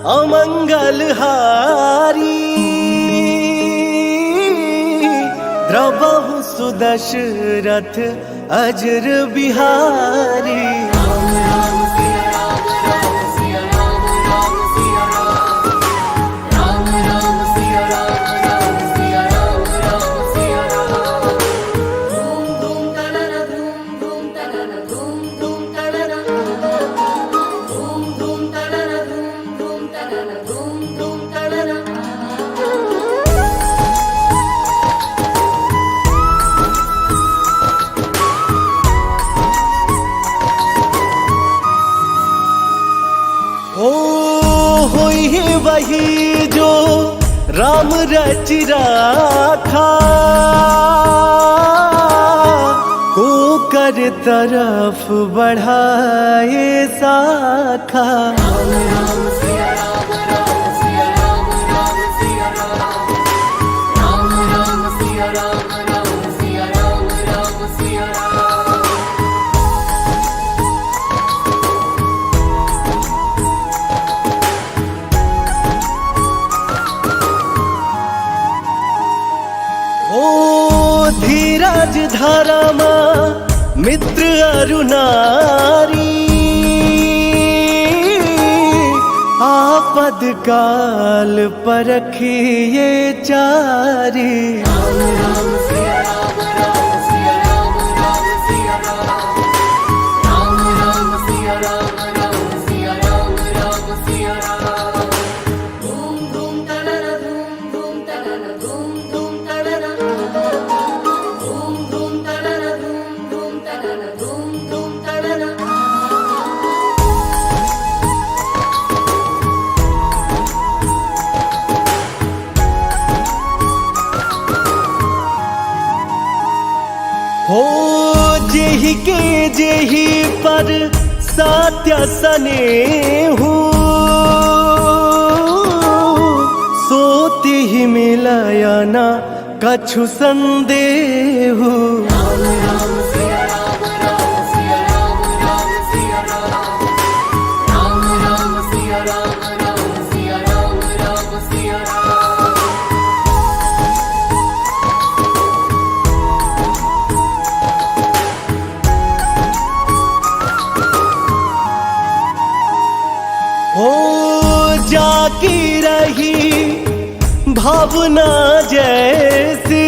अमंगलहारी द्रवहु सुदशरथ अजर बिहारी। वही जो राम रच राखा को कर तरफ बढ़ाए शाखा। धीरज धरमा मित्र अरुनारी आपद काल परखिए चारी। हो जेहि के जेहि पर सत्य स्नेहु सोते ही मिलया न कछु संदेहु। हो जाकी रही भावना जैसी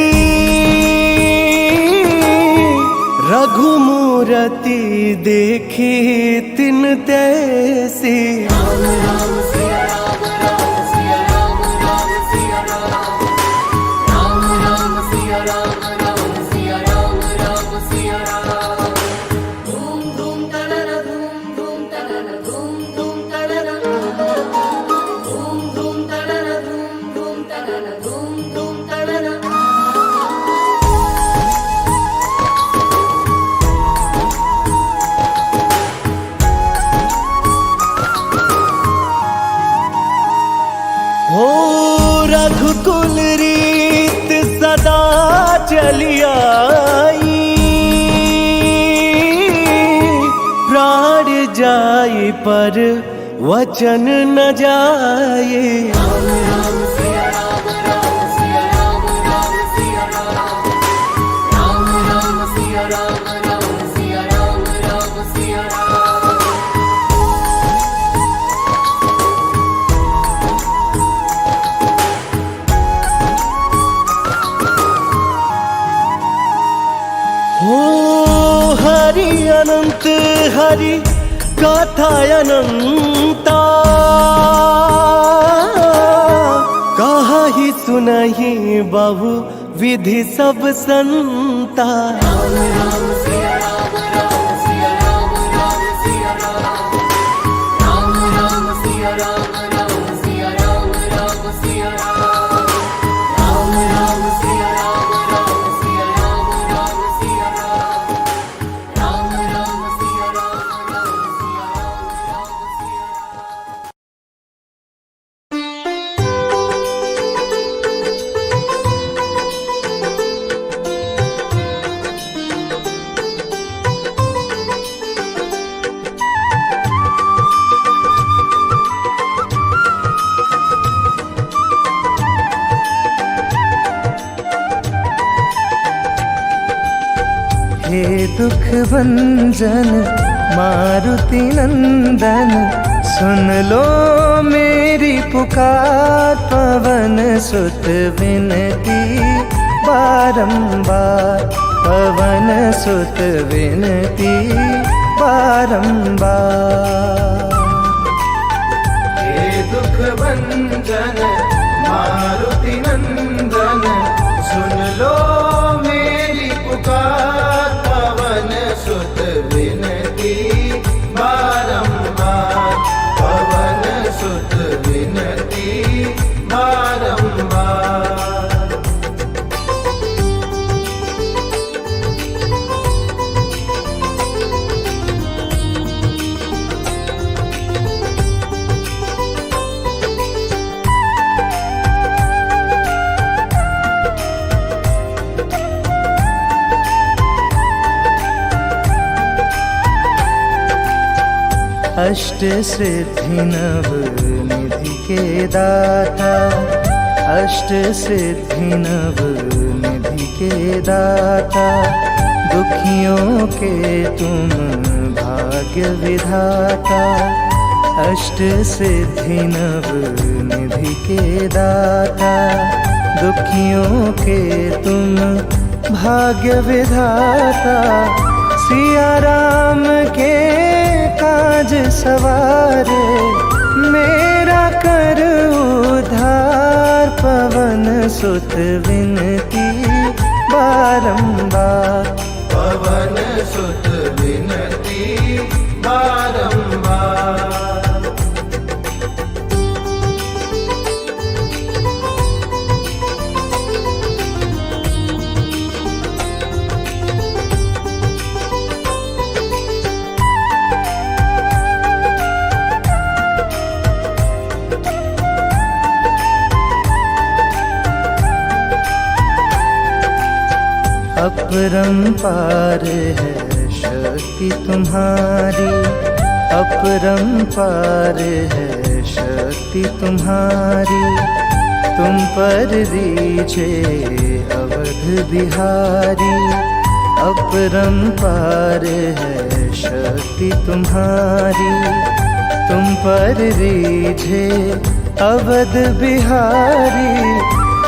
रघुमूरति देखी तिन तैसी। रघुकुल रीत सदा चली आई प्राण जाए पर वचन न जाए। हो हरि अनंत हरि गाथा अनंता कहा ही सुनहि बहु विधि सब संता। दुख भंजन मारुति नंदन, सुन लो मेरी पुकार। पवन सुत विनती बारंबार, पवन सुत विनती बारंबार। हे दुख भंजन मारुति नंदन, सुन लो मेरी पुकार। पवन सुत विनती बारंबार, पवन सुत विनती बारंबार। अष्ट सिद्धि नव निधि के दाता, अष्ट सिद्धि नव निधि के दाता। दुखियों के तुम भाग्य विधाता, अष्ट सिद्धि नव निधि के दाता। दुखियों के तुम भाग्य विधाता, सिया राम के काज सवारे, मेरा कर उद्धार। पवन सुत विनती बारंबार, पवन सुत विनती बारंबार। अपरंपार है शक्ति तुम्हारी, अपरंपार है शक्ति तुम्हारी। तुम पर रीझे अवध बिहारी, अपरंपार है शक्ति तुम्हारी। तुम पर रीझे अवध बिहारी,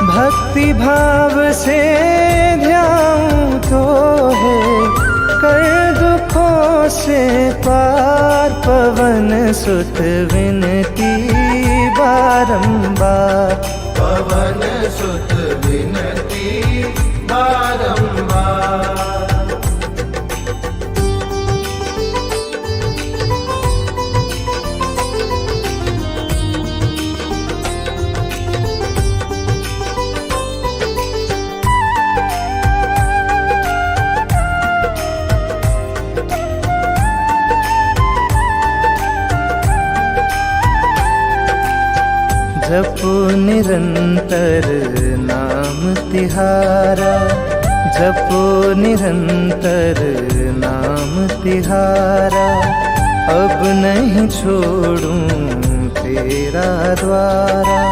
भक्ति भाव से ध्याऊं तो है कर दुखों से पार। पवन सुत विनती बारंबार, पवन सुत विनती बारंबार। जपो निरंतर नाम तिहारा, जपो निरंतर नाम तिहारा। अब नहीं छोड़ूं तेरा द्वारा,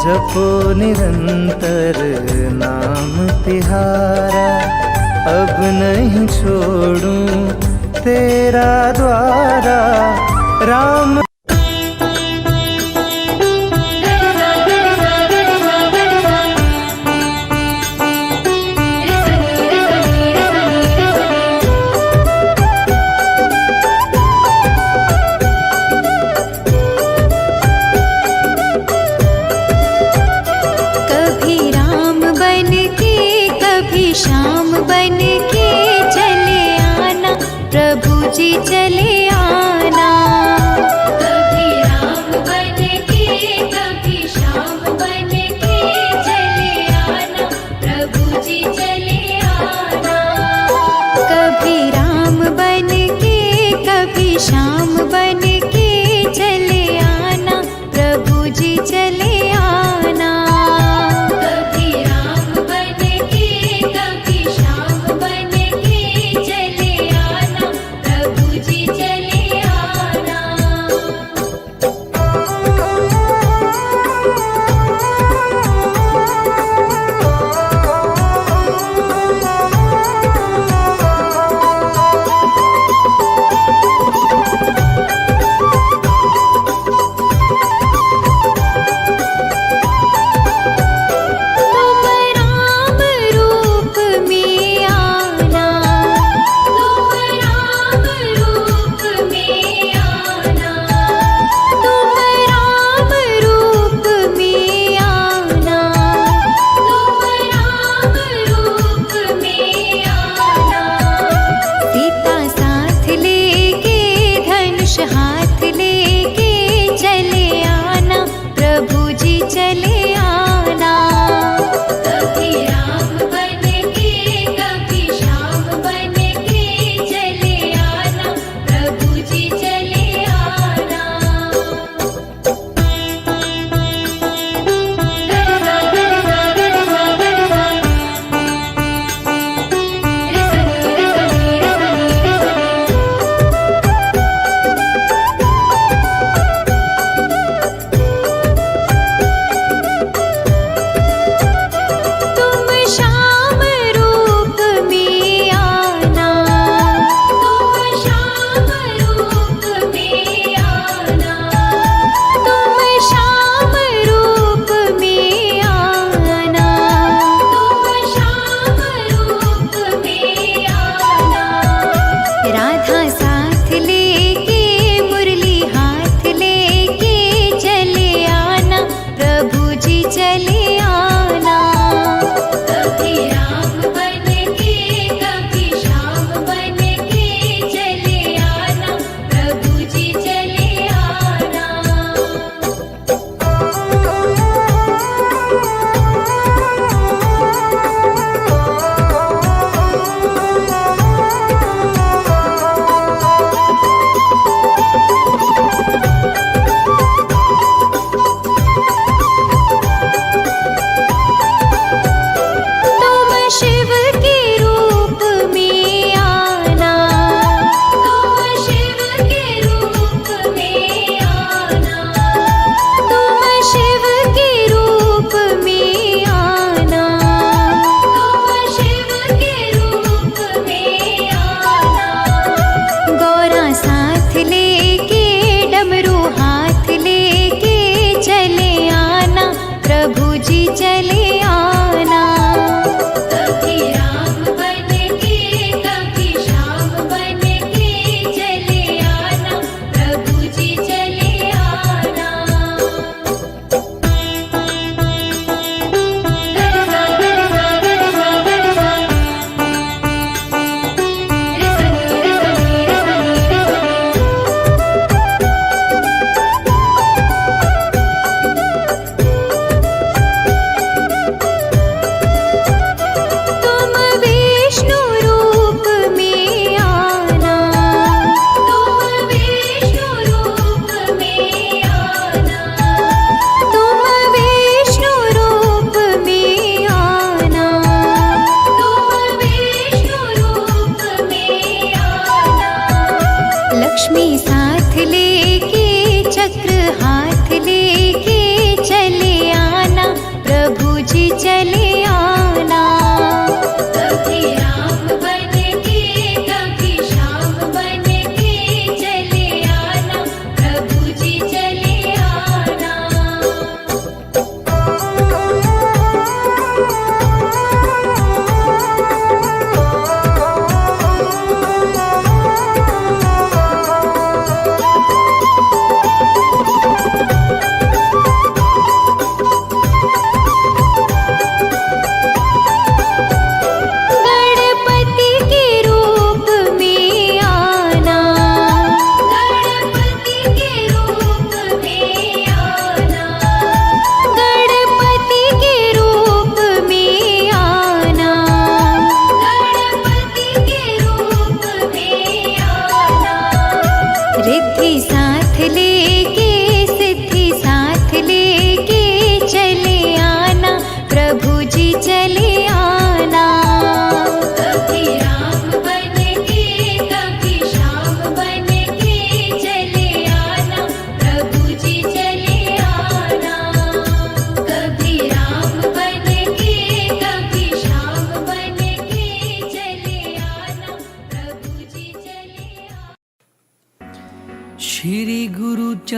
जपो निरंतर नाम तिहारा। अब नहीं छोड़ूं तेरा द्वारा। राम श्याम बन के चले आना, प्रभु जी चले आना।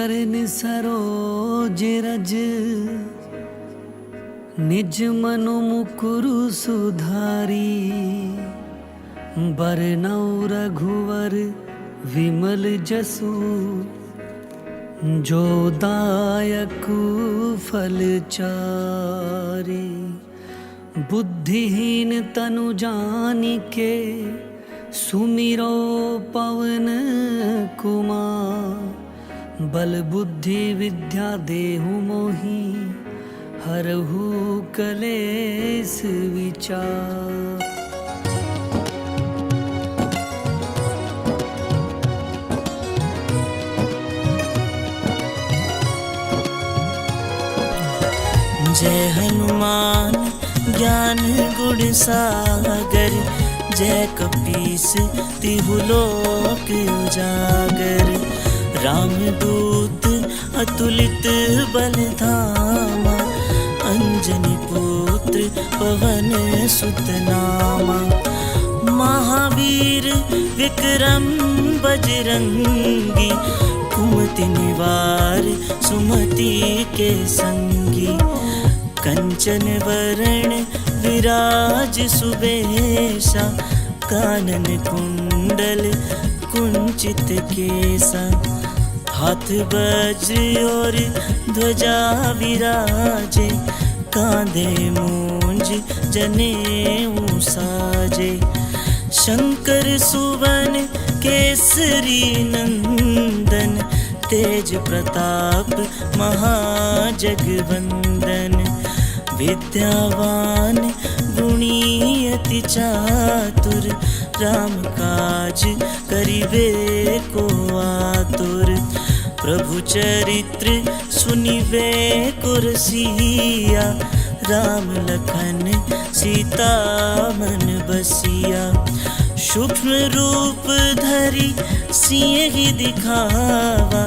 चरण सरोज रज, निज मनु मुकुरु सुधारी। बरनौ रघुवर विमल जसु, जो दायक फल चारि। बुद्धिहीन तनु जानिके, सुमिरो पवन कुमार। बल बुद्धि विद्या देहु मोहि, हरहु कलेस विचार। जय हनुमान ज्ञान गुण सागर, जय कपीस तिहु लोक उजागर। रामदूत अतुलित बल धामा, अंजनी पुत्र पवन सुत नामा। महावीर विक्रम बजरंगी, कुमति निवार सुमति के संगी। कंचन वरण विराज सुबेशा, कानन कुंडल कुंचित केसा। हाथ वज्र और ध्वजा विराजे, कांधे मूंज जनेऊ साजे। शंकर सुवन केसरी नंदन, तेज प्रताप महाजगवंदन। विद्यावान गुणी अति चातुर, राम काज करिबे को आतुर। प्रभु चरित्र सुनिबे को रसिया, राम लखन सीता मन बसिया। सूक्ष्म रूप धरि सिंह दिखावा,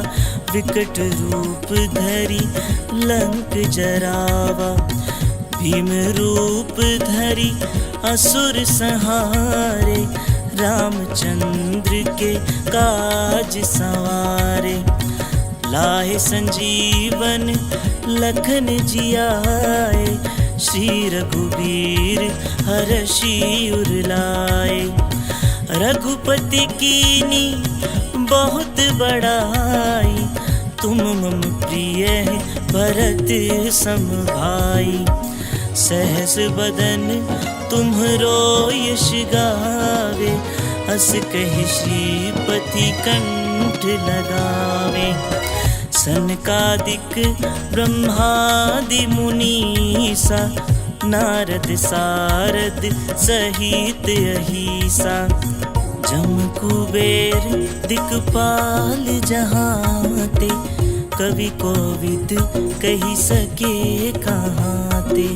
विकट रूप धरि लंक जरावा। भीम रूप धरि असुर संहारे, रामचंद्र के काज सवारे। लाए संजीवन लखन जियाए, श्री रघुबीर हरषि उर लाए। रघुपति कीनी बहुत बड़ाई, तुम मम प्रिय भरत सम भाई। सहस बदन तुम्हरो यश गावे, अस कहि श्रीपति कंठ लगावे। सनकादिक ब्रह्मादि मुनीसा, नारद सारद सहित अहिसा। जम कुबेर दिक्पाल जहांते, कवि कोविद कही सके कहाते।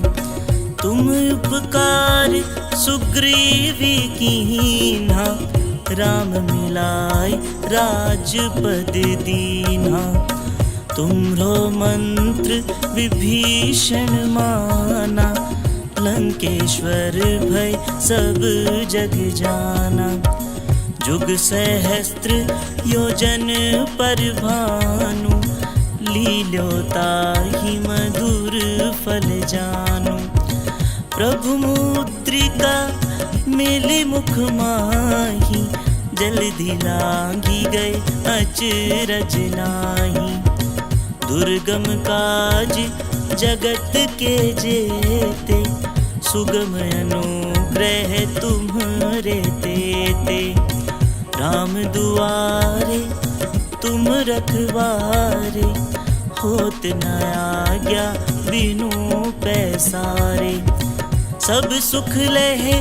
तुम उपकार सुग्रीवी कीन्हा, राम मिलाय राजपद दीन्हा। तुम्हरो मंत्र विभीषण माना, लंकेश्वर भय सब जग जाना। जुग सहस्त्र योजन पर भानु, लील्योताहि मधुर फल जानु। प्रभु मुद्रिका मेले मुख माही, जल्दी लांघी गए अचरज नाही। दुर्गम काज जगत के जेते, सुगम अनुग्रह तुम्हरे तेते। राम दुआरे तुम रखवारे, होत न आज्ञा बिनु पैसारे। सब सुख लहे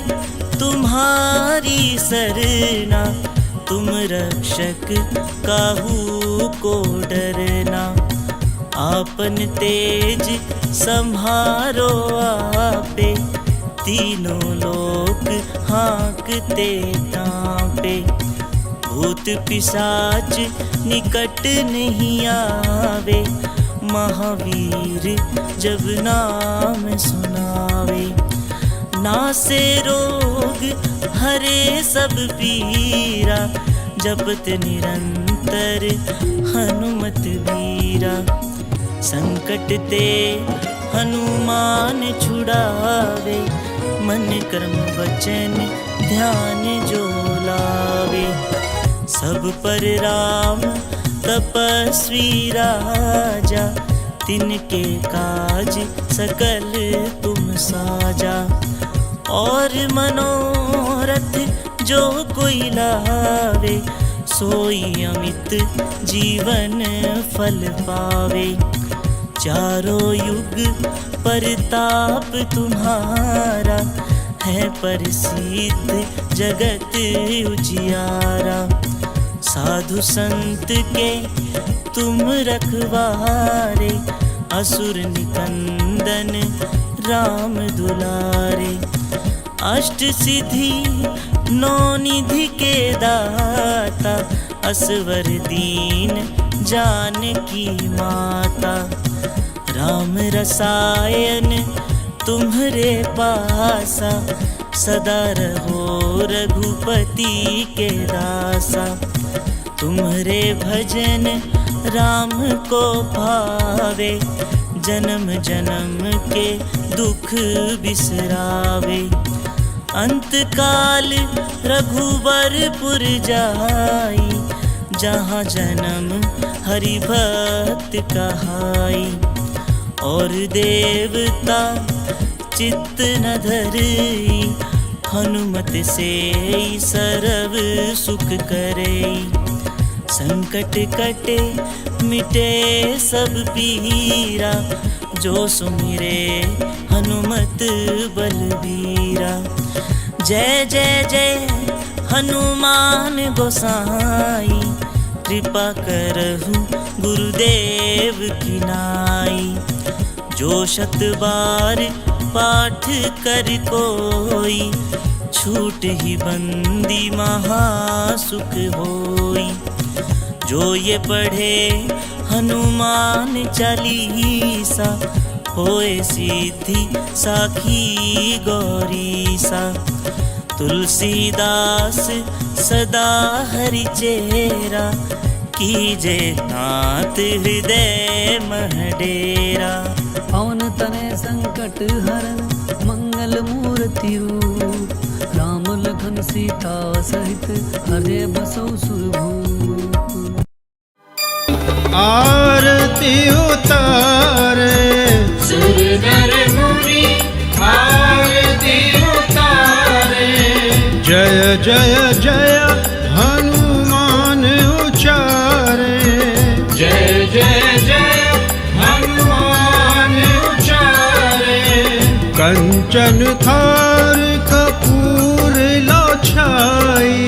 तुम्हारी सरना, तुम रक्षक काहू को डरना। आपन तेज संहारो आपे, तीनों लोक हाँकते कांपे। भूत पिशाच निकट नहीं आवे, महावीर जब नाम सुनावे। नासे रोग हरे सब पीरा, जपत निरंतर हनुमत बीरा। वीरा। संकट ते हनुमान छुड़ावे, मन कर्म वचन ध्यान जो लावे। सब पर राम तपस्वी राजा, तिनके काज सकल तुम साजा। और मनोरथ जो कोई लावे, सोई अमित जीवन फल पावे। चारों युग परताप तुम्हारा, है प्रसिद्ध जगत उजियारा। साधु संत के तुम रखवारे, असुर निकंदन राम दुलारे। अष्ट सिद्धि नौ निधि के दाता, असवर दीन जानकी माता। राम रसायन तुम्हरे पासा, सदा रहो रघुपति के दासा। तुम्हरे भजन राम को पावे, जन्म जन्म के दुख बिसरावे। अंत काल रघुवरपुर जाई, जहाँ जन्म हरि भक्त कहाई। और देवता चित्त न धरई, हनुमत से सर्व सुख करे। संकट कटे मिटे सब पीरा, जो सुमिरे हनुमत बलबीरा। जय जय जय हनुमान गोसाई, कृपा करहु गुरुदेव की नाई। जो शत बार पाठ कर कोई, छूट ही बंदी महासुख होई। जो ये पढ़े हनुमान चालीसा, होए सिद्धि साखी गौरीसा। तुलसीदास सदा हरि चेरा, कीजे नाथ हृदय महडेरा। पवन तनय संकट हरन मंगल मूर्ति रूप, राम लखन सीता सहित हृदय बसौ सुरभूप। आरती उतारे सुर नर मुनि आरती उतारे। जय जय जय हनुमान उचारे। जय जय जय हनुमान उचारे। कंचन थार कपूर लो छाई,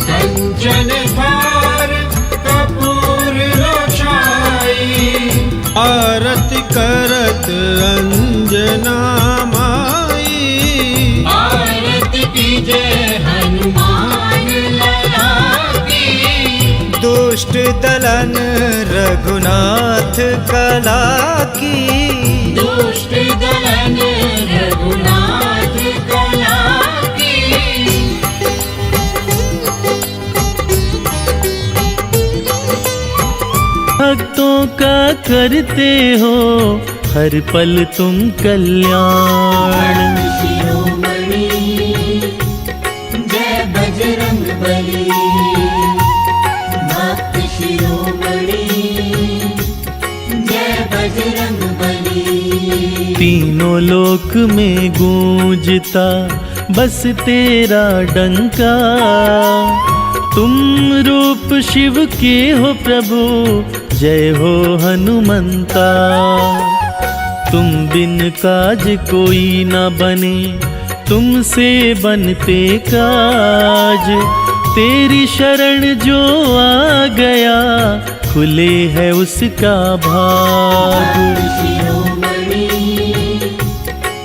कंचन थार कपूर लो छाई। आरती करत अंजना माई, आरती कीजे हनुमान लला की। दुष्ट दलन रघुनाथ कला की। दुष्ट दलन रघुनाथ कला की। भक्तों का करते हो हर पल तुम कल्याण। शिरोमणि जय बजरंग बली। भक्त शिरोमणि जय बजरंग बली। तीनों लोक में गूंजता बस तेरा डंका। तुम रूप शिव के हो प्रभु, जय हो हनुमंता। तुम बिन काज कोई न बने, तुमसे बनते काज। तेरी शरण जो आ गया, खुले है उसका भाग। शिरोमणि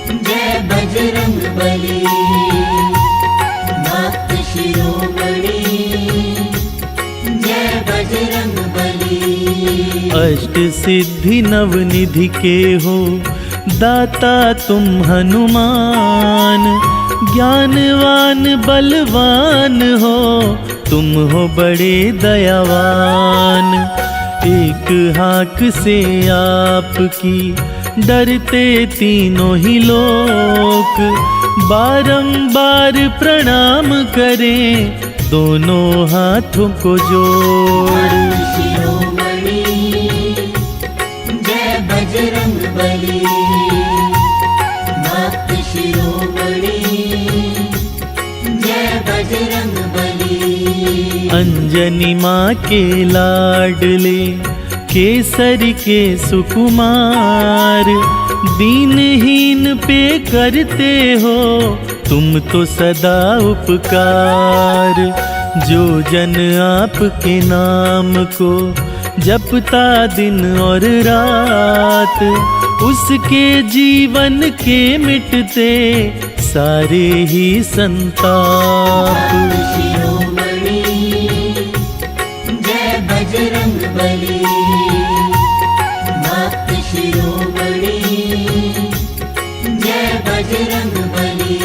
जय बजरंग बली। भक्त शिरोमणि जय बजरंग बली। अष्ट सिद्धि नवनिधि के हो दाता तुम हनुमान। ज्ञानवान बलवान हो, तुम हो बड़े दयावान। एक हाक से आपकी डरते तीनों ही लोग, बारंबार प्रणाम करें दोनों हाथों को जोड़। शिरोमणि जय बजरंग बली, भक्त शिरोमणि जय बजरंग बली। अंजनी माँ के लाडले केसरी के सुकुमार, दीनहीन पे करते हो तुम तो सदा उपकार। जो जन आपके नाम को जपता दिन और रात, उसके जीवन के मिटते सारे ही संताप। शिरोमणि जय बजरंग बली, भक्त शिरोमणि जय बजरंग बली।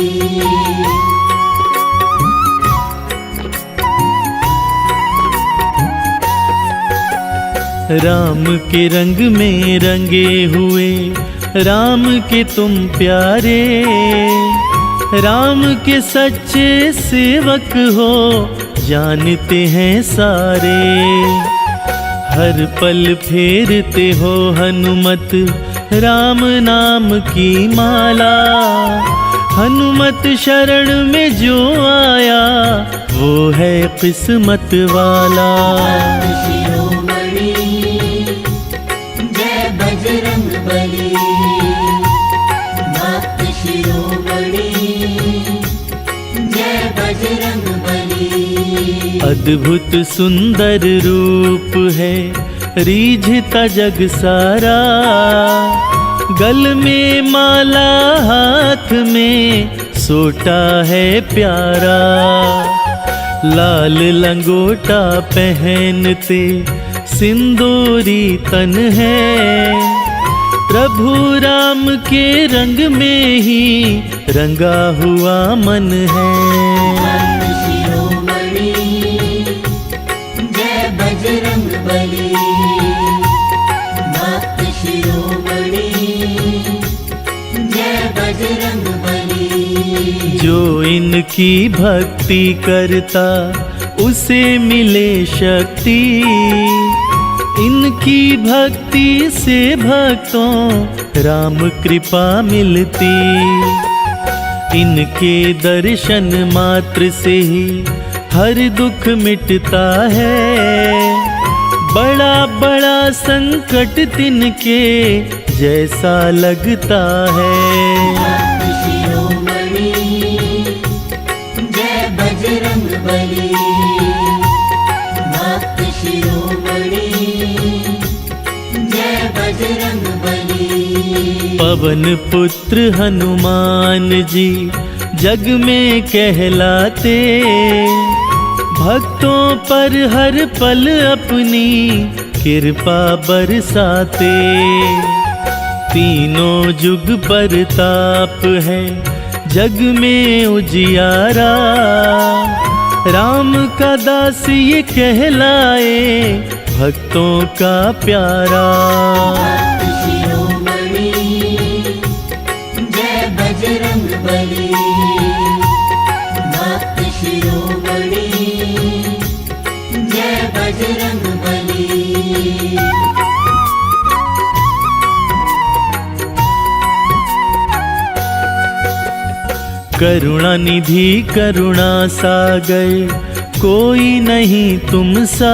राम के रंग में रंगे हुए राम के तुम प्यारे, राम के सच्चे सेवक हो जानते हैं सारे। हर पल फेरते हो हनुमत राम नाम की माला, हनुमत शरण में जो आया वो है किस्मत वाला। शिरोमणि जय बजरंग बली, भक्त शिरोमणि जय बजरंग बली। अद्भुत सुंदर रूप है रीझता जग सारा, गल में माला हाथ में सोटा है प्यारा। लाल लंगोटा पहनते सिंदूरी तन है, प्रभु राम के रंग में ही रंगा हुआ मन है। शिरोमणि जय बजरंग बली, भक्त शिरोमणि जय बजरंग बली। जो इनकी भक्ति करता उसे मिले शक्ति, इनकी भक्ति से भक्तों राम कृपा मिलती। इनके दर्शन मात्र से ही हर दुख मिटता है, बड़ा बड़ा संकट तिनके जैसा लगता है। शिरोमणि जय बजरंग बली, भक्त शिरोमणि जय बजरंग बली। पवन पुत्र हनुमान जी जग में कहलाते, भक्तों पर हर पल अपनी कृपा बरसाते। तीनों जुग परताप है जग में उजियारा, राम का दास ये कहलाए भक्तों का प्यारा। शिरोमणि जय बजरंग बली, भक्त शिरोमणि जय बजरंग बली। करुणा निधि करुणा सागर कोई नहीं तुम सा,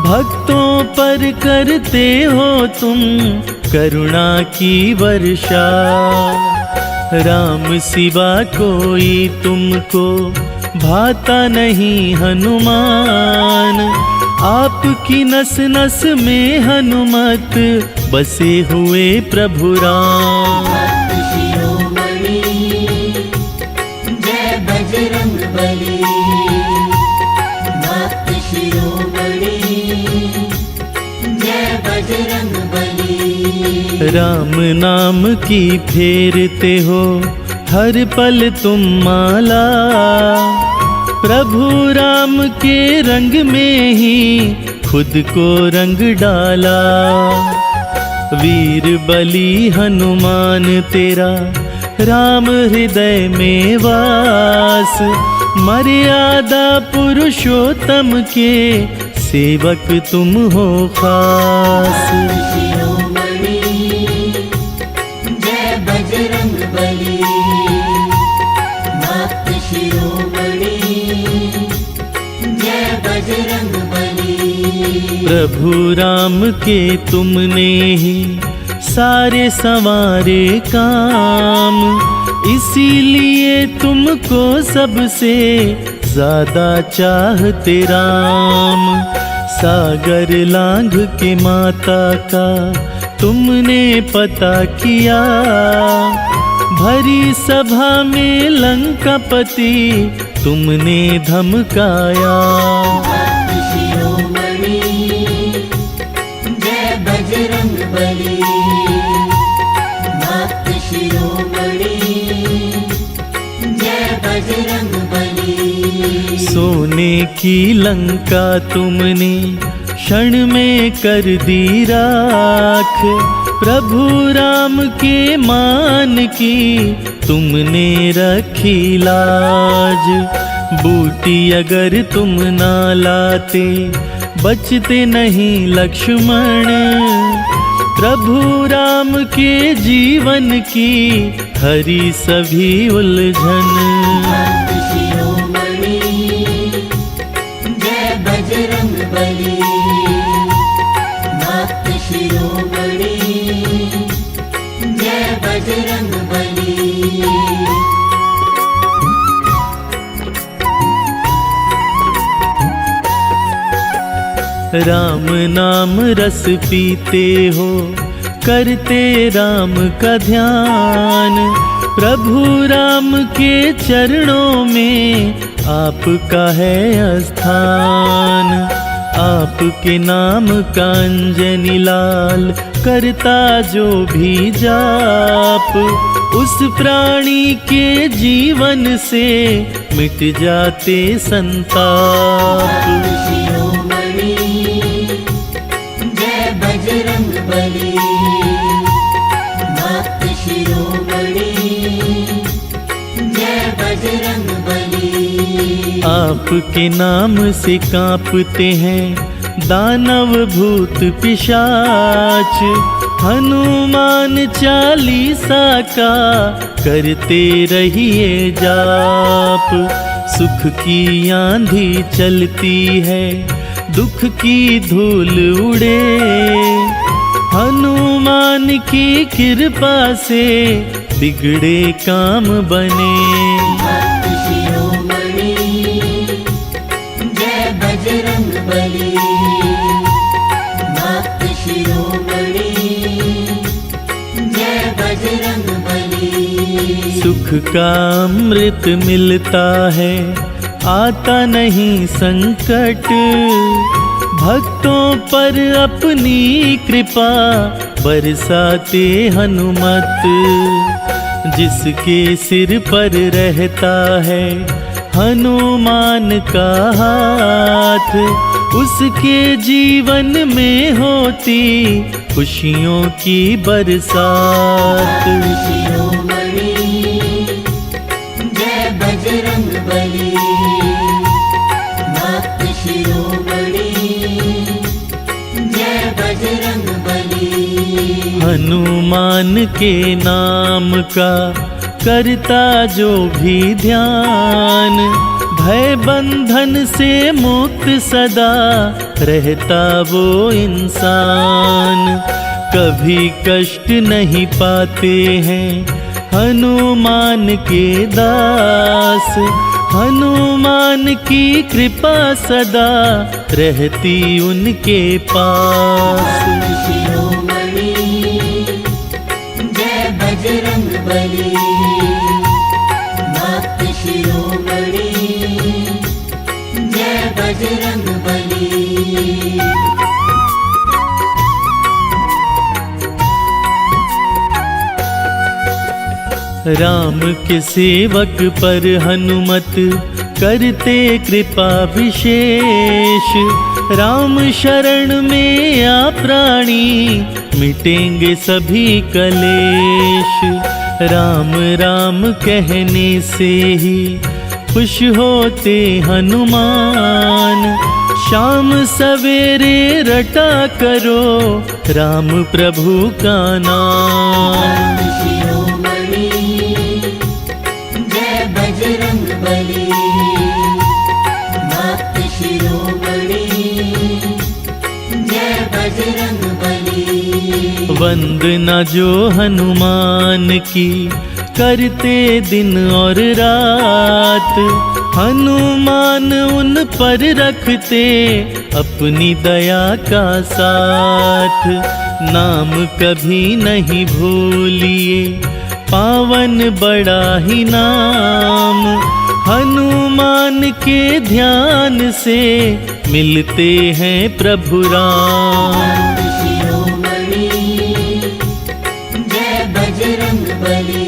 भक्तों पर करते हो तुम करुणा की वर्षा। राम सिवा कोई तुमको भाता नहीं हनुमान, आपकी नस नस में हनुमत बसे हुए प्रभु राम। शिरोमणि जय बजरंग बली, भक्त शिरोमणि जय बजरंग बली। राम नाम की फेरते हो हर पल तुम माला, प्रभु राम के रंग में ही खुद को रंग डाला। वीर बली हनुमान तेरा राम हृदय में वास। मर्यादा पुरुषोत्तम के सेवक तुम हो खास। शिरोमणि जय बजरंग बली। भक्त शिरोमणि जय बजरंग बली। प्रभु राम के तुमने ही सारे संवारे काम। इसीलिए तुमको सबसे ज्यादा चाहते राम। सागर लांघ के माता का तुमने पता किया। भरी सभा में लंकापति तुमने धमकाया। भक्त शिरोमणि जय बजरंग बली। भक्त शिरोमणि जय बजरंग बली। सोने की लंका तुमने क्षण में कर दी राख। प्रभु राम के मान की तुमने रखी लाज। बूटी अगर तुम ना लाते बचते नहीं लक्ष्मण। प्रभु राम के जीवन की हरी सभी उलझन। भक्त शिरोमणि जय बजरंग बली। भक्त शिरोमणि जय बजरंग बली। राम नाम रस पीते हो करते राम का ध्यान। प्रभु राम के चरणों में आपका है स्थान। आपके नाम का अंजनी लाल करता जो भी जाप। उस प्राणी के जीवन से मिट जाते संताप। शिरोमणि जय बजरंग बली। भक्त शिरोमणि जय बजरंग बली। आपके नाम से कांपते हैं दानव भूत पिशाच। हनुमान चालीसा का करते रहिए जाप। सुख की आंधी चलती है दुख की धूल उड़े। हनुमान की कृपा से बिगड़े काम बने। भक्त शिरोमणि जय बजरंग बली। भक्त शिरोमणि जय बजरंग बली। सुख का अमृत मिलता है आता नहीं संकट। भक्तों पर अपनी कृपा बरसाते हनुमत। जिसके सिर पर रहता है हनुमान का हाथ। उसके जीवन में होती खुशियों की बरसात। शिरोमणि जय बजरंग बली। भक्त शिरोमणि जय बजरंग बली। हनुमान के नाम का करता जो भी ध्यान। भय बंधन से मुक्त सदा रहता वो इंसान। कभी कष्ट नहीं पाते हैं हनुमान के दास। हनुमान की कृपा सदा रहती उनके पास। शिरोमणि जय बजरंग बली। भक्त शिरोमणि जय बजरंग बली। राम के सेवक पर हनुमत करते कृपा विशेष। राम शरण में आ प्राणी, मिटेंगे सभी कलेश। राम राम कहने से ही खुश होते हनुमान, शाम सवेरे रटा करो राम प्रभु का नाम। शिरोमणि जय बजरंग बली, भक्त शिरोमणि जय बजरंग बली। वंदना जो हनुमान की करते दिन और रात, हनुमान उन पर रखते अपनी दया का साथ। नाम कभी नहीं भूलिए पावन बड़ा ही नाम, हनुमान के ध्यान से मिलते हैं प्रभु राम। शिरोमणि जय बजरंग बली,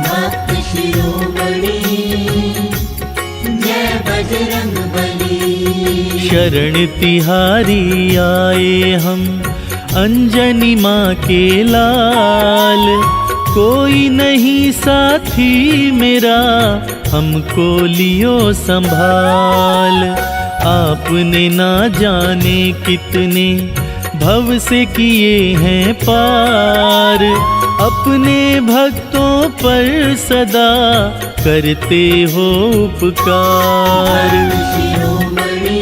भक्त शिरोमणि जय बजरंग बली। शरण तिहारी आए हम अंजनी माँ के लाल, कोई नहीं साथी मेरा हमको लियो संभाल। आपने ना जाने कितने भव से किए हैं पार, अपने भक्तों पर सदा करते हो उपकार। शिरोमणि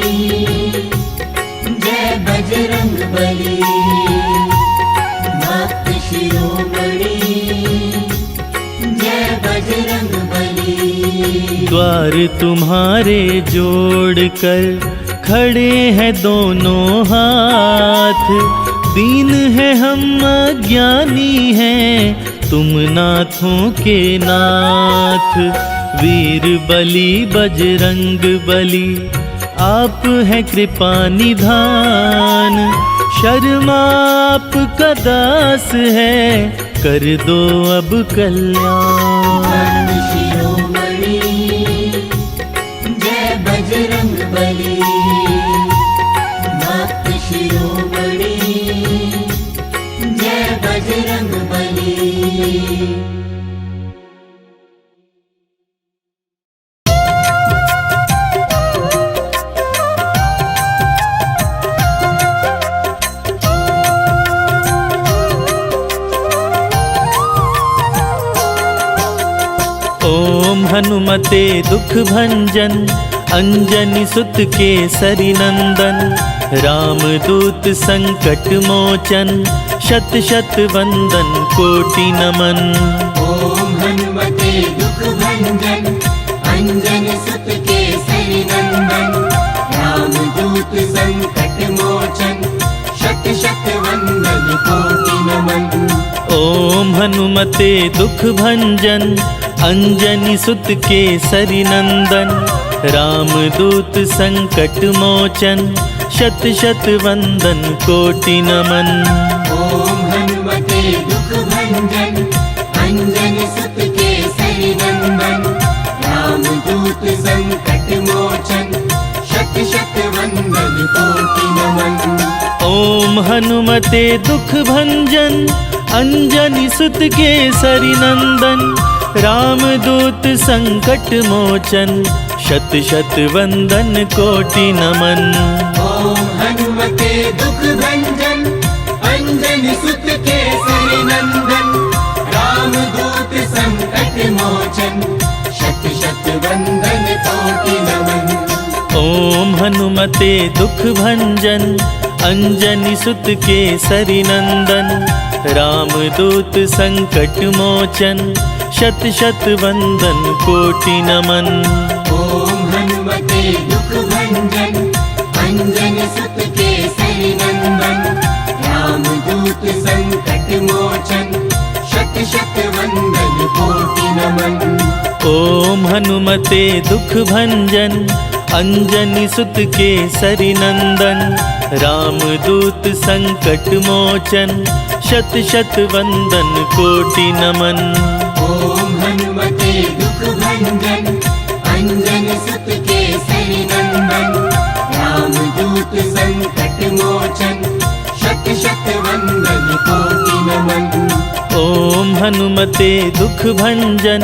जय बजरंग बली, भक्त शिरोमणि जय बजरंग बली। द्वार तुम्हारे जोड़ कर खड़े हैं दोनों हाथ, दीन है हम अज्ञानी हैं तुम नाथों के नाथ। वीर बली बजरंग बली आप हैं कृपा निधान, शर्मा आपका दास है कर दो अब कल्याण। शिरोमणि जय बजरंग बली, भक्त शिरोमणि जय बजरंग बली। ओम हनुमते दुख भंजन, अंजनी सुत केसरी नंदन। रामदूत संकट मोचन, शत शत वंदन कोटि नमन। ओम हनुमते दुख भंजन, अंजनी सुत केसरी नंदन। रामदूत संकट मोचन, शत शत वंदन कोटि नमन। ओम हनुमते दुख भंजन, अंजनी सुत केसरी नंदन। रामदूत संकट मोचन, शत शत वंदन कोटि नमन। ओम हनुमते दुख भंजन, अंजनी सुत केसरी नंदन। रामदूत संकट मोचन, शत शत वंदन कोटि नमन। ओम हनुमते दुख भंजन, अंजनी सुत केसरी नंदन। रामदूत संकट मोचन, शत शत वंदन कोटि नमन। ओम हनुमते दुख भंजन, अंजनी सुत केसरी नंदन। रामदूत संकट मोचन, शत शत वंदन कोटि नमन। ओम हनुमते दुख भंजन, अंजनी सुत केसरी नंदन। रामदूत संकट मोचन, शत शत वंदन कोटि नमन। ओम हनुमते दुख भंजन, अंजनी सुत केसरी नंदन। रामदूत संकट मोचन, शत शत वंदन कोटि नमन। ओम हनुमते दुख भंजन, अंजनी सुत केसरी नंदन। रामदूत संकट मोचन, शत शत वंदन कोटि नमन। ओम हनुमते दुख भंजन, अंजनी सुत केसरी नंदन। रामदूत संकट मोचन शत शत वंदन कोटि नमन। ओम हनुमते दुख भंजन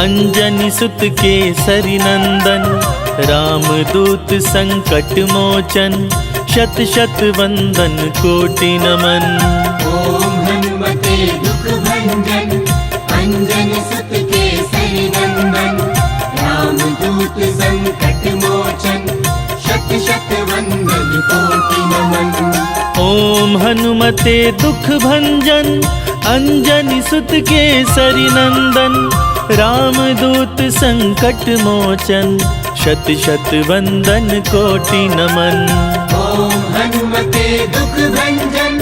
अंजनी सुत केसरी नंदन रामदूत संकट मोचन शत शत वंदन कोटि नमन। ओम हनुमते दुख भंजन अंजनी सुत केसरी नंदन रामदूत संकट मोचन शत शत वंदन कोटि नमन। ओम हनुमते दुख भंजन अंजनी सुत केसरी नंदन रामदूत संकट मोचन शत शत वंदन कोटि नमन। ओम हनुमते दुख भंजन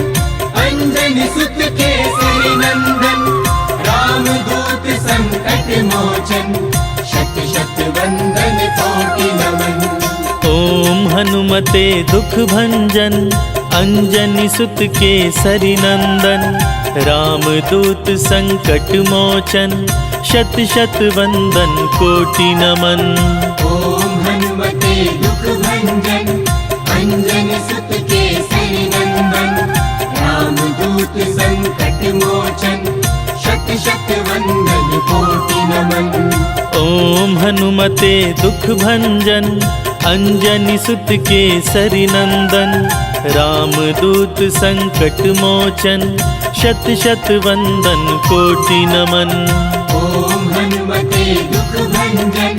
अंजनी सुत केसरी नंदन रामदूत संकट मोचन शत शत वंदन कोटि नमन। ओम हनुमते दुख भंजन अंजनी सुत केसरी नंदन रामदूत संकट मोचन शत शत वंदन कोटि नमन। ओम हनुमते दुख भंजन अंजनी सुत केसरी नंदन रामदूत संकट मोचन शत शत वंदन कोटि नमन। ओम हनुमते दुख भंजन अंजनी सुत केसरी नंदन रामदूत संकट मोचन शत शत वंदन कोटि नमन। ओम हनुमते दुख भंजन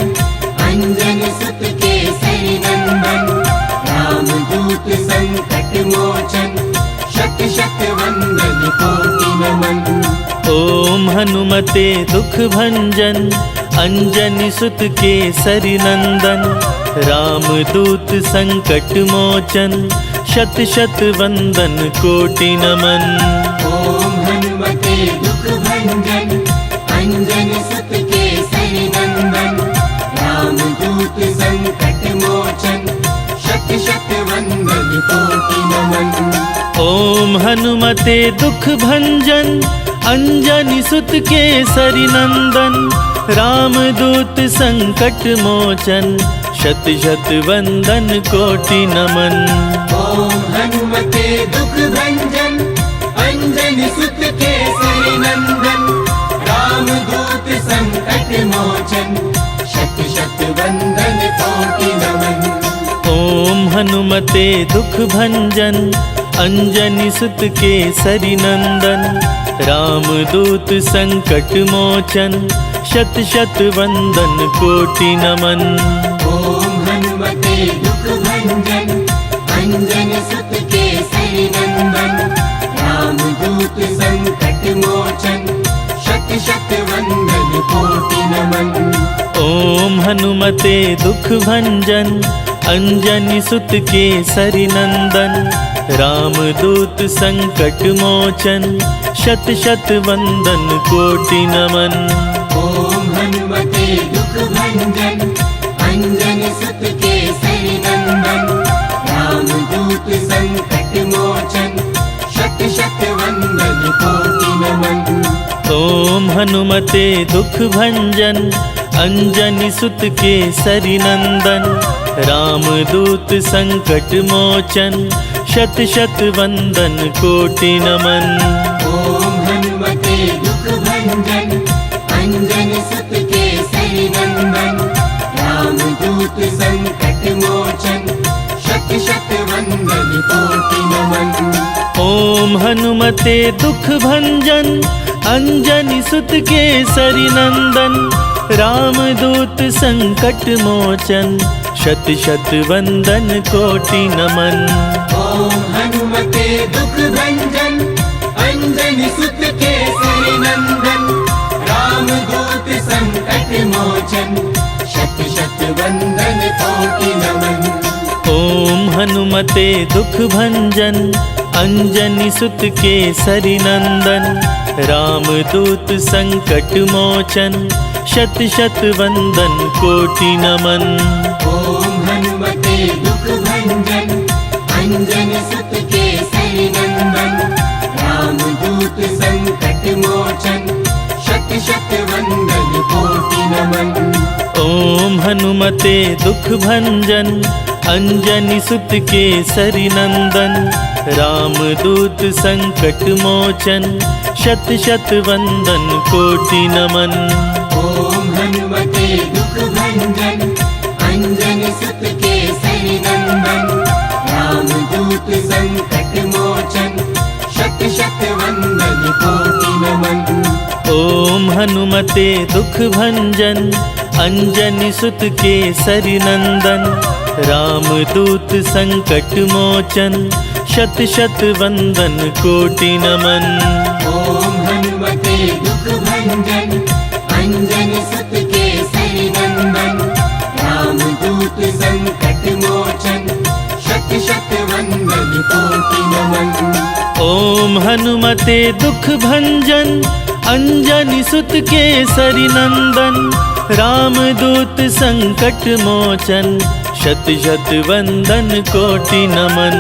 अंजनी सुत केसरी नंदन रामदूत संकट मोचन शत शत वंदन कोटि नमन। ओम हनुमते दुख भंजन अंजनी सुत केसरी नंदन रामदूत संकट मोचन शत शत वंदन कोटि नमन। ओम हनुमते दुख भंजन अंजनी सुत केसरी नंदन रामदूत संकट मोचन शत शत वंदन कोटि नमन। ओम हनुमते दुख भंजन अंजनी सुत केसरी नंदन रामदूत संकट मोचन शत शत वंदन कोटि नमन। ओम हनुमते दुख भंजन अंजनी सुत केसरी नंदन रामदूत संकट मोचन शत शत वंदन कोटि नमन। ओम हनुमते दुख भंजन अंजनी सुत केसरी नंदन रामदूत संकट मोचन शत शत वंदन कोटि नमन। ओम हनुमते दुख भंजन अंजनी सुत केसरी नंदन रामदूत संकट मोचन शत शत वंदन कोटि नमन। ओम हनुमते दुख भंजन अंजनी सुत केसरी नंदन रामदूत संकट मोचन शत शत वंदन कोटि नमन। ओम हनुमते दुख भंजन अंजनी सुत केसरी नंदन रामदूत संकट मोचन शत शत वंदन कोटि नमन। ओम हनुमते दुख भंजन अंजनी सुत केसरी नंदन रामदूत संकट मोचन शत शत वंदन कोटि नमन। ओम हनुमते दुख भंजन अंजनी सुत केसरी नंदन रामदूत संकट मोचन शत शत वंदन कोटि नमन। ओम हनुमते दुख भंजन अंजनी सुत केसरी नंदन रामदूत संकट मोचन शत शत वंदन कोटि नमन। ओम हनुमते दुख भंजन अंजनी सुत केसरी नंदन रामदूत संकट मोचन शत शत वंदन कोटि नमन। ओम हनुमते दुख भंजन अंजनी सुत केसरी नंदन रामदूत संकट मोचन शत शत वंदन कोटि नमन। ओम हनुमते दुख भंजन अंजनी सुत केसरी नंदन रामदूत संकट मोचन शत शत वंदन कोटि नमन। ओम हनुमते दुख भंजन अंजनी सुत केसरी नंदन, रामदूत संकट मोचन, शत शत वंदन कोटि नमन। ओम हनुमते दुख भंजन, अंजनी सुत केसरी नंदन, रामदूत संकट मोचन, शत शत वंदन कोटि नमन। ओम हनुमते दुख भंजन, अंजनी सुत केसरी नंदन, रामदूत संकट मोचन, शत शत वंदन कोटि नमन। ओम हनुमते दुख भंजन, अंजनी सुत केसरी नंदन, रामदूत संकट मोचन, शत शत वंदन कोटि नमन। ओम हनुमते दुख भंजन, अंजनी सुत केसरी नंदन, रामदूत संकट मोचन, शत शत वंदन कोटि नमन।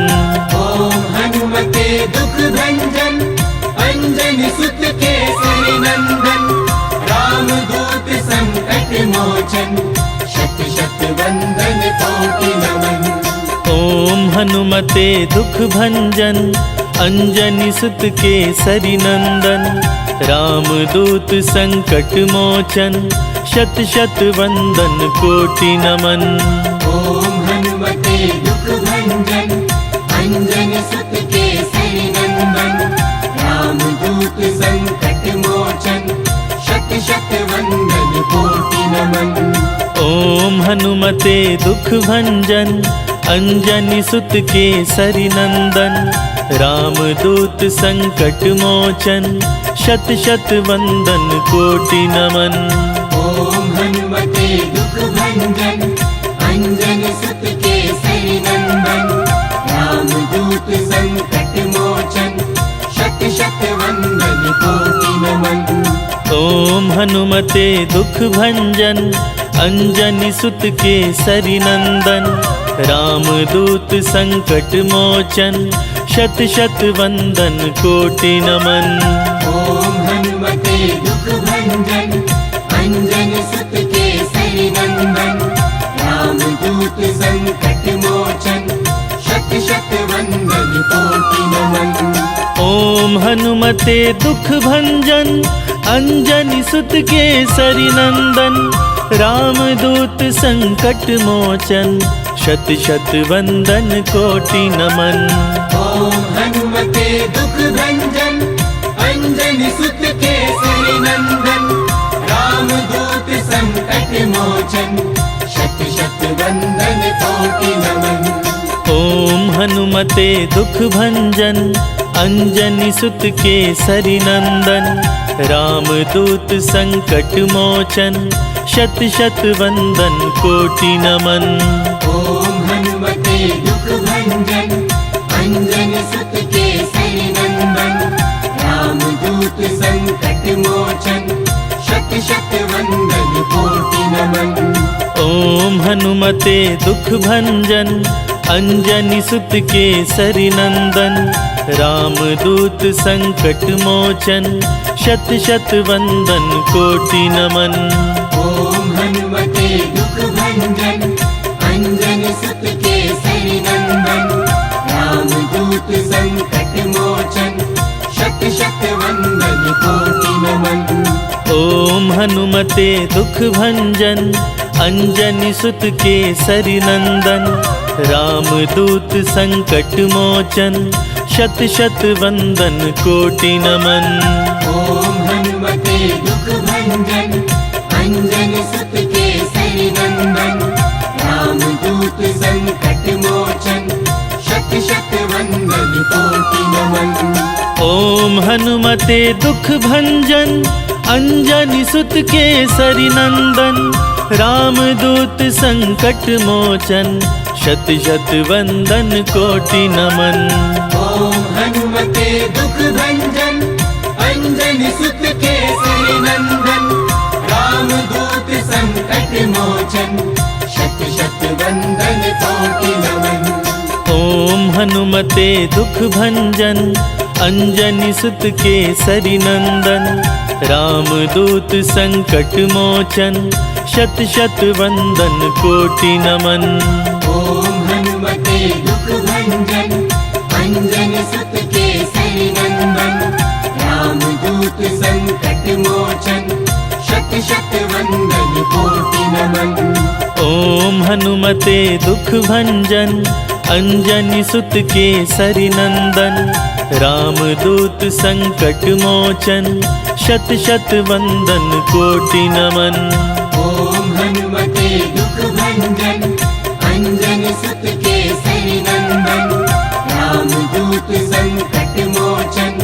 ओम हनुमते दुख भंजन, अंजनी सुत केसरी नंदन, रामदूत संकट मोचन, शत शत वंदन कोटि नमन। ओम हनुमते दुख भंजन, अंजनी सुत केसरी नंदन, रामदूत संकट मोचन, शत शत वंदन कोटि नमन। ओम हनुमते दुख भंजन, अंजनी सुत केसरी नंदन, रामदूत संकट मोचन, शत शत वंदन कोटि नमन। ओम हनुमते दुख भंजन, अंजनी सुत केसरी नंदन, रामदूत संकट मोचन, शत शत वंदन कोटि नमन। ओम हनुमते दुख भंजन, अंजनी सुत केसरी नंदन, रामदूत संकट मोचन, शत शत वंदन कोटि नमन। ओम हनुमते दुख भंजन, अंजनी सुत केसरी नंदन, रामदूत संकट मोचन, शत शत वंदन कोटि नमन। ओम हनुमते दुख भंजन, अंजनी सुत केसरी नंदन, रामदूत संकट मोचन, शत शत वंदन कोटि नमन। ओम हनुमते दुख भंजन, अंजनी सुत केसरी नंदन, रामदूत संकट मोचन, शत शत वंदन कोटि नमन। ओम हनुमते दुख भंजन, अंजनी सुत केसरी नंदन, रामदूत संकट मोचन, शत शत वंदन कोटि नमन। ओम हनुमते दुख भंजन, अंजनी सुत केसरी नंदन, रामदूत संकट मोचन, शत शत वंदन कोटि नमन। ओम हनुमते दुख भंजन, अंजनी सुत केसरी नंदन, रामदूत संकट मोचन, शत शत वंदन कोटि नमन। ओम हनुमते दुख भंजन, अंजनी सुत केसरी नंदन, रामदूत संकट मोचन, शत शत वंदन कोटि नमन। ओम हनुमते दुख भंजन, अंजनी सुत केसरी नंदन, रामदूत संकट मोचन, शत शत वंदन कोटि नमन। ओम हनुमते दुख भंजन, अंजनी सुत केसरी नंदन, रामदूत संकट मोचन, शत शत वंदन कोटि नमन। ओम हनुमते दुख भंजन, अंजनी सुत केसरी नंदन, रामदूत संकट मोचन, शत शत वंदन कोटि नमन। ओम हनुमते दुख भंजन, अंजनी सुत केसरी नंदन, रामदूत संकट मोचन, शत शत वंदन कोटि नमन। ओम हनुमते दुख भंजन, अंजनी सुत केसरी नंदन, रामदूत संकट मोचन, शत शत वंदन कोटि नमन। ओम हनुमते दुख भंजन, अंजनी सुत केसरी नंदन, रामदूत संकट मोचन, शत शत वंदन कोटि नमन। ओम हनुमते दुख भंजन अंजनी सुत केसरी नंदन रामदूत संकट मोचन शत शत वंदन कोटि नमन। ओम हनुमते दुख भंजन अंजनी सुत केसरी नंदन रामदूत संकट मोचन शत शत वंदन कोटि नमन। ओम हनुमते दुख भंजन अंजनी सुत केसरी नंदन रामदूत संकट मोचन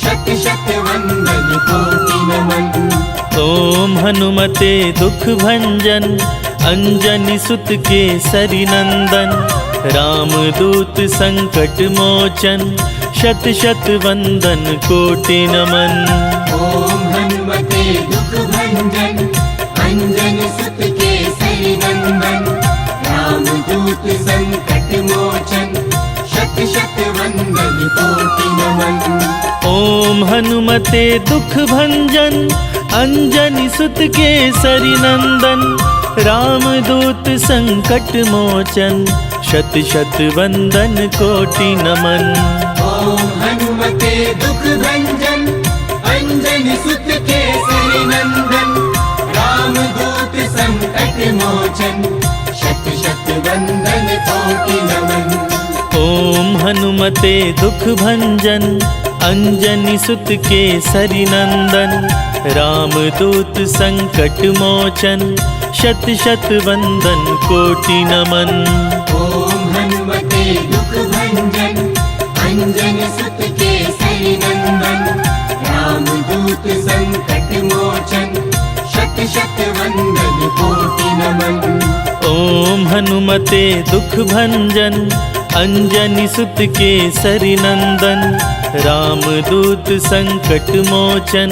शत शत वंदन कोटि नमन। ओम हनुमते दुख भंजन अंजनी सुत केसरी नंदन रामदूत संकट मोचन शत शत वंदन कोटि नमन। ओम हनुमते दुख भंजन अंजनी सुत केसरी नंदन रामदूत संकट मोचन शत शत वंदन कोटि नमन। ओम हनुमते दुख भंजन अंजनी सुत केसरी नंदन रामदूत संकट मोचन शत शत वंदन कोटि नमन। ओम हनुमते दुख भंजन अंजनी सुत केसरी नंदन रामदूत संकट मोचन शत शत वंदन कोटि नमन। ओम हनुमते दुख भंजन अंजनी सुत केसरी नंदन रामदूत संकट मोचन शत शत वंदन कोटि नमन। ओम हनुमते दुख भंजन अंजनी सुत केसरी नंदन रामदूत संकट मोचन शत शत वंदन कोटि नमन। ओम हनुमते दुख भंजन अंजनी सुत केसरी नंदन रामदूत संकट मोचन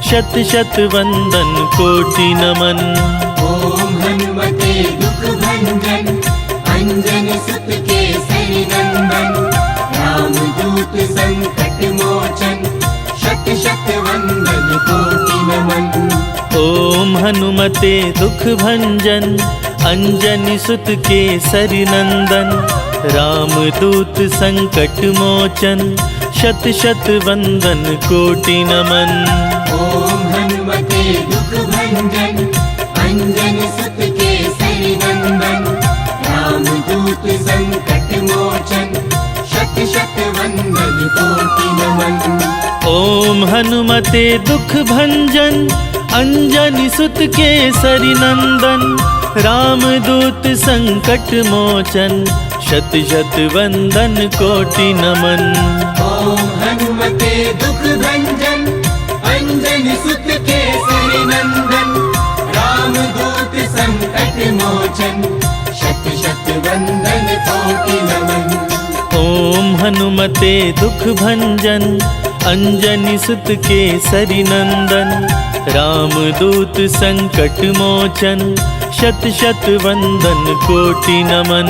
शत शत वंदन कोटि नमन। ओम हनुमते दुख भंजन अंजनी सुत केसरी नंदन रामदूत संकट मोचन शत शत वंदन कोटि नमन। ओम हनुमते दुख भंजन अंजनी सुत केसरी नंदन रामदूत संकट मोचन शत शत वंदन कोटि नमन। ओम हनुमते दुख भंजन अंजनी सुत केसरी नंदन रामदूत संकट मोचन शत शत वंदन कोटि नमन। ओम हनुमते दुख भंजन अंजनी सुत केसरी नंदन रामदूत संकट मोचन शत शत वंदन कोटि नमन। ओम हनुमते दुख भंजन अंजनी सुत केसरी नंदन रामदूत संकट मोचन शत शत वंदन कोटि नमन। ओम हनुमते दुख भंजन अंजनी सुत केसरी नंदन रामदूत संकट मोचन शत शत वंदन कोटि नमन।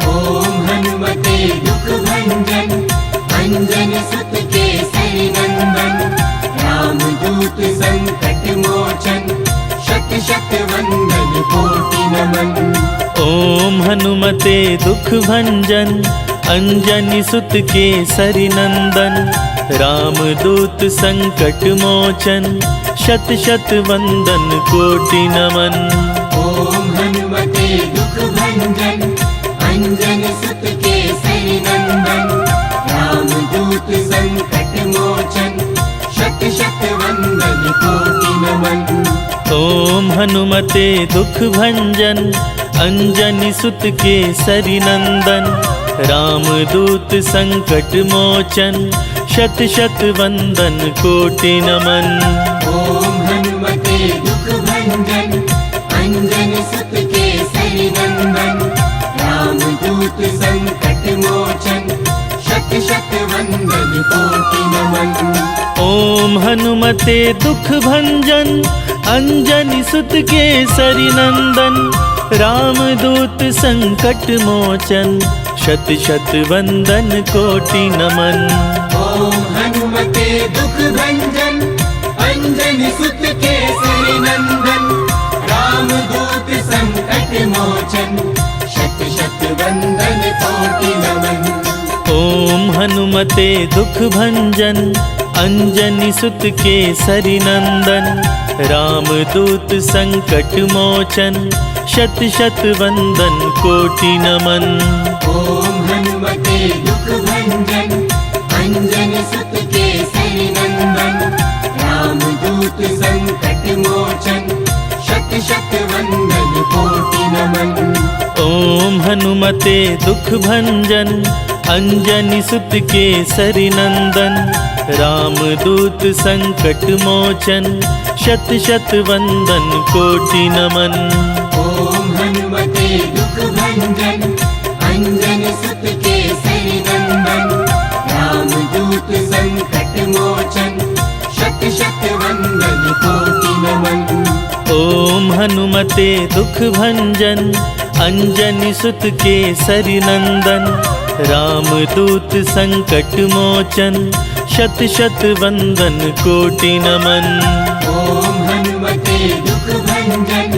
ओम हनुमते दुख भंजन अंजनी सुत केसरी नंदन रामदूत संकट मोचन शत शत वंदन कोटि नमन। ओम हनुमते दुख भंजन अंजनी सुत केसरी नंदन रामदूत संकट मोचन शत शत वंदन कोटि नमन। ओम हनुमते दुख भंजन अंजनी सुत केसरी नंदन रामदूत संकट मोचन शत शत वंदन कोटि नमन। ओम हनुमते दुख भंजन अंजनी सुत केसरी नंदन रामदूत संकट मोचन शत शत वंदन कोटि नमन। ओम हनुमते दुख भंजन अंजनी सुत केसरी नंदन रामदूत संकट मोचन शत शत वंदन कोटि नमन। ओम हनुमते दुख भंजन अंजनी सुत केसरी नंदन रामदूत संकट मोचन शत शत वंदन कोटि नमन। ओम हनुमते दुख भंजन अंजनी सुत केसरी नंदन रामदूत संकट मोचन शत शत वंदन कोटि हनुमते दुख भंजन अंजनी सुत केसरी नंदन रामदूत संकट मोचन शत शत वंदन कोटि नमन। ओम हनुमते दुख भंजन अंजनी सुत केसरी नंदन रामदूत संकट मोचन शत शत वंदन कोटि नमन। ओम हनुमते दुख भंजन अंजनी सुत केसरी नंदन रामदूत संकट मोचन शत शत वंदन कोटि नमन। ओम हनुमते दुख भंजन अंजनी सुत केसरी नंदन रामदूत संकट मोचन शत शत वंदन कोटि नमन। ओम हनुमते दुख भंजन अंजनी सुत केसरी नंदन रामदूत संकट मोचन शत शत वंदन कोटि नमन। ओम हनुमते दुख भंजन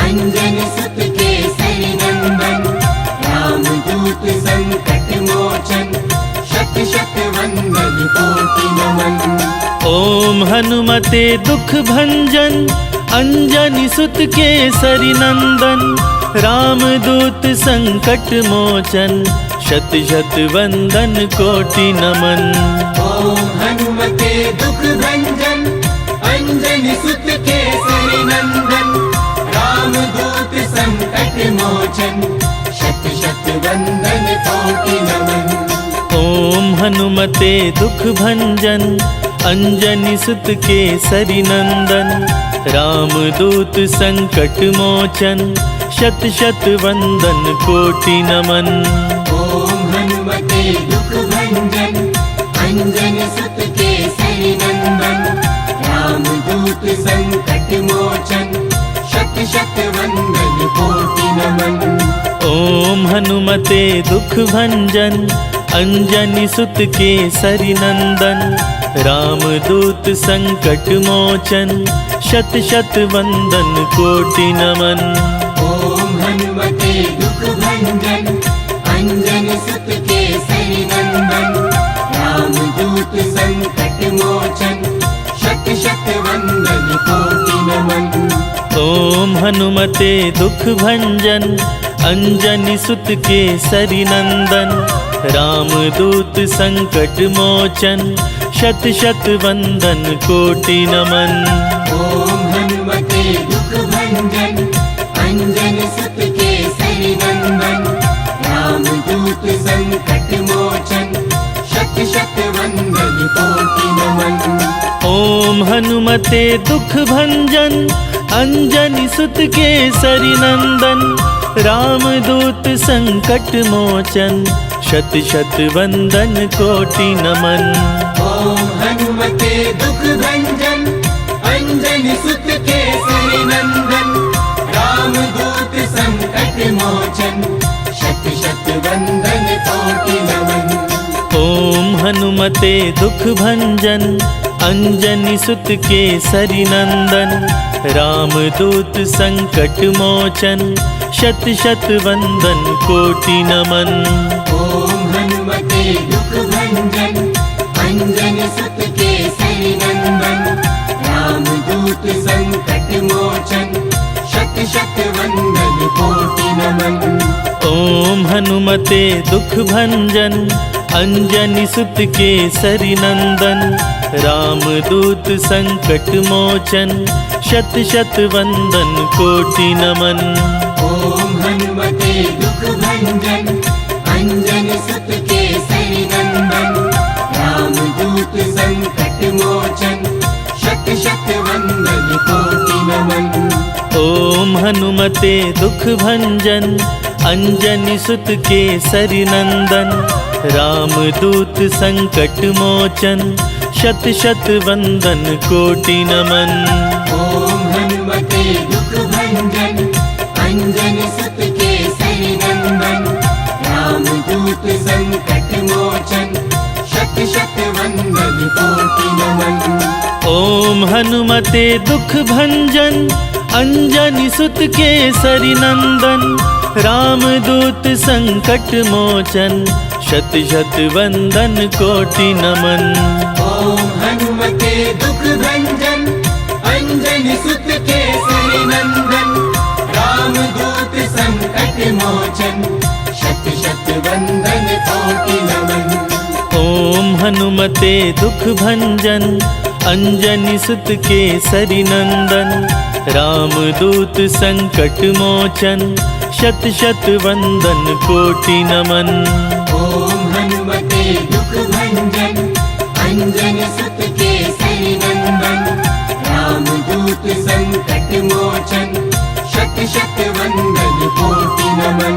अंजनी सुत केसरी नंदन रामदूत संकट मोचन शत शत वंदन कोटि नमन। ओम हनुमते दुख भंजन अंजनी सुत केसरी नंदन रामदूत संकट मोचन शत शत वंदन कोटि नमन। ओम हनुमते दुख भंजन अंजनी सुत केसरी नंदन रामदूत संकट मोचन शत शत वंदन कोटि नमन। ओम हनुमते दुख भंजन अंजनी सुत केसरी नंदन रामदूत संकट मोचन शत शत वंदन कोटि नमन। ओम हनुमते दुख भंजन अंजनी सुत केसरी नंदन रामदूत संकट मोचन शत शत वंदन कोटि नमन। ओम हनुमते दुख भंजन अंजनी सुत केसरी नंदन रामदूत संकट मोचन शत शत वंदन कोटि नमन। ओम हनुमते दुख भंजन अंजनी सुत केसरी नंदन रामदूत संकट मोचन शत शत वंदन कोटि नमन। ओम हनुमते दुख भंजन अंजनी सुत केसरी नंदन रामदूत संकट मोचन शत शत वंदन कोटि नमन। ओम हनुमते दुख भंजन अंजनी सुत केसरी नंदन रामदूत संकट मोचन शत शत वंदन कोटि नमन। ओम हनुमते दुख भंजन अंजनी सुत केसरी नंदन रामदूत संकट मोचन शत शत वंदन कोटि नमन। ओम हनुमते दुख भंजन अंजनी सुत केसरी नंदन रामदूत संकट मोचन शत शत वंदन कोटि नमन। ओम हनुमते दुख भंजन अंजनी सुत केसरी नंदन रामदूत संकट मोचन शत शत वंदन कोटि नमन। ओम हनुमते दुख भंजन अंजनी सुत केसरी नंदन रामदूत संकट मोचन शत शत वंदन कोटि नमन। ओम हनुमते दुख भंजन अंजनी सुत केसरी नंदन रामदूत संकट मोचन शत शत वंदन कोटि नमन। ओम हनुमते दुख भंजन अंजनी सुत केसरी नंदन रामदूत संकट मोचन शत शत वंदन कोटि नमन। ओम हनुमते दुख भंजन अंजनी सुत केसरी नंदन रामदूत संकट मोचन शत शत वंदन कोटि नमन। ओम हनुमते दुख भंजन अंजनी सुत केसरी नंदन रामदूत संकट मोचन शत शत वंदन कोटि नमन। ओम हनुमते दुख भंजन अंजनी सुत केसरी नंदन रामदूत संकट मोचन शत शत वंदन कोटि नमन। ओम हनुमते दुख भंजन अंजनी सुत केसरी नंदन। राम दूत संकट मोचन शत शत वंदन कोटि नमन। ओम हनुमते दुख भंजन अंजनी सुत केसरी नंदन। राम दूत संकट मोचन शत शत वंदन कोटि नमन। ओम हनुमते दुख भंजन अंजनी सुत केसरी नंदन। राम दूत संकट मोचन शत शत वंदन कोटि नमन।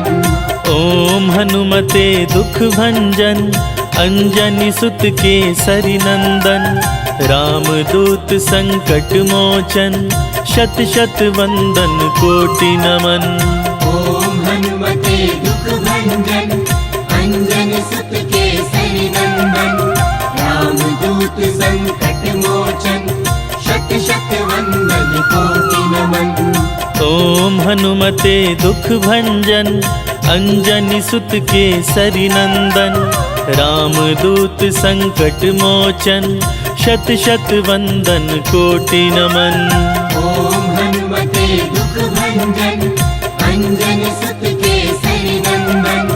ओम हनुमते दुख भंजन अंजनी सुत केसरी नंदन। राम दूत संकट मोचन शत शत वंदन कोटि नमन। ओम हनुमते दुख भंजन अंजनी सुत केसरी नंदन। राम दूत संकट मोचन शत शत वंदन कोटि नमन। ओम हनुमते दुख भंजन अंजनी सुत केसरी नंदन। राम दूत संकट मोचन शत शत वंदन कोटि नमन। ओम हनुमते दुख भंजन अंजनी सुत केसरी नंदन।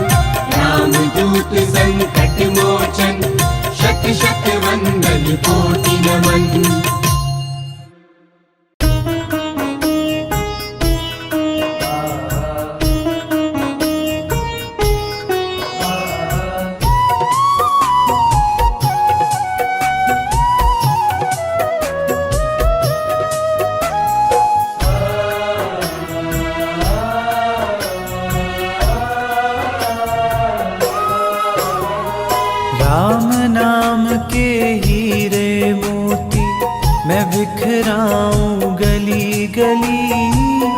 राम दूत संकट मोचन शत शत वंदन कोटि नमन। राम नाम के हीरे मोती मैं बिखराऊं गली गली।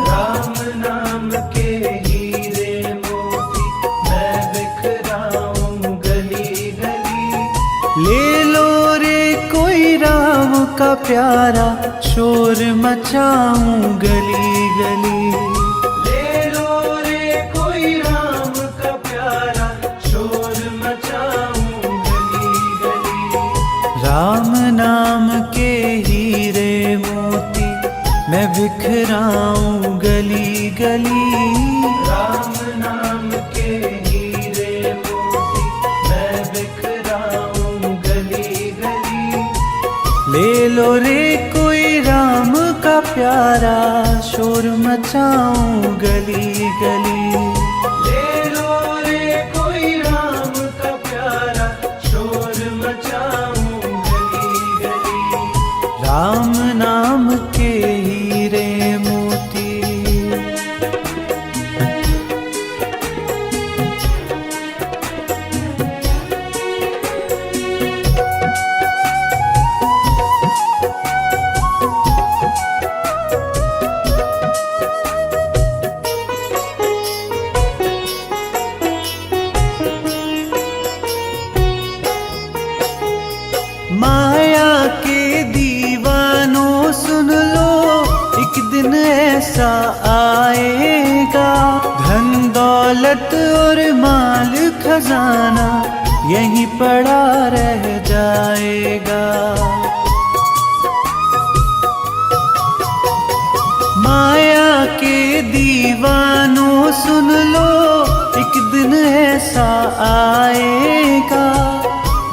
राम नाम के हीरे मोती मैं बिखराऊं गली गली। ले लो रे कोई राम का प्यारा शोर मचाऊं गली गली। ले लो रे कोई राम का प्यारा शोर मचाऊं गली गली। राम नाम के हीरे मोती मैं बिखराऊं गली गली। राम नाम के हीरे मोती मैं बिखराऊं गली गली। ले लो रे कोई राम का प्यारा शोर मचाऊं गली गली। ले लो रे कोई राम का प्यारा शोर मचाऊं गली गली। राम नाम के हीरे मोती। माया के दीवानों सुन लो एक दिन ऐसा आएगा। धन दौलत और माल खजाना यहीं पड़ा रह जाएगा। माया के दीवानों सुन लो एक दिन ऐसा आएगा।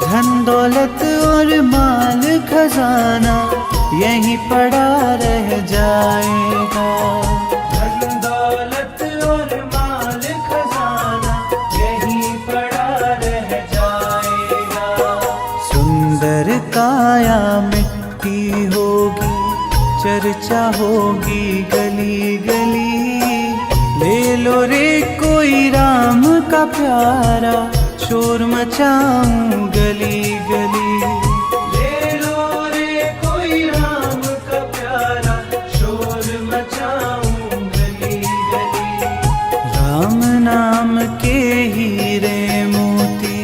धन दौलत और माल खजाना यहीं पड़ा रह जाएगा। धन दौलत और माल खजाना यहीं पड़ा रह जाएगा। सुंदर काया मिट्टी होगी चर्चा होगी गली गली। ले लो रे कोई राम का प्यारा शोर मचाऊं गली गली। ले लो रे कोई राम का प्यारा शोर मचाऊं गली गली। राम नाम के हीरे मोती।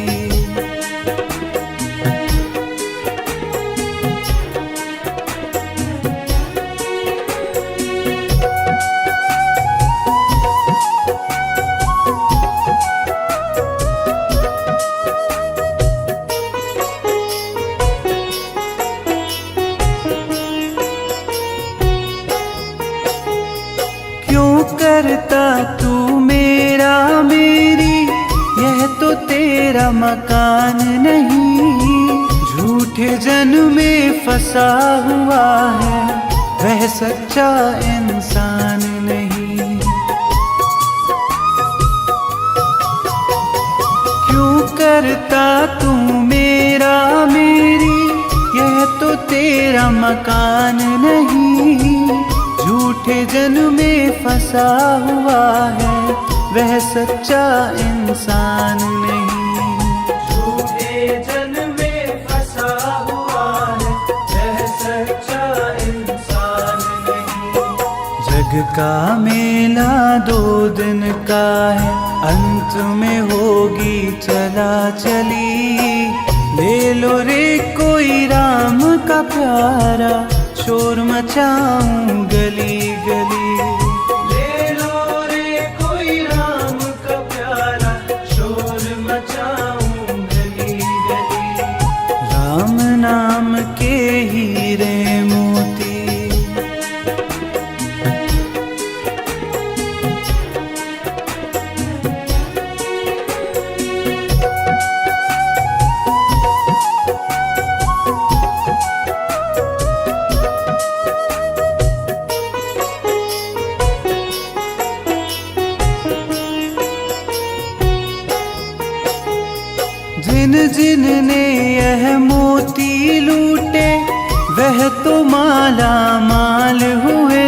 करता तू मेरा मेरी, यह तो तेरा मकान नहीं। झूठे जन में फंसा हुआ है, वह सच्चा इंसान नहीं। क्यों करता तू मेरा मेरी, यह तो तेरा मकान नहीं। झूठे जन में फंसा हुआ है, वह सच्चा इंसान नहीं। झूठे जन में फंसा हुआ है, वह सच्चा इंसान नहीं। जग का मेला 2 दिन का है, अंत में होगी चला चली। ले लो रे कोई राम का प्यारा, शोर मचाऊं गली गली। ले लो रे कोई राम का प्यारा, शोर मचाऊं गली गली। राम नाम के हीरे मोती, जिन जिन ने यह मोती लूटे, वह तो माला माल हुए।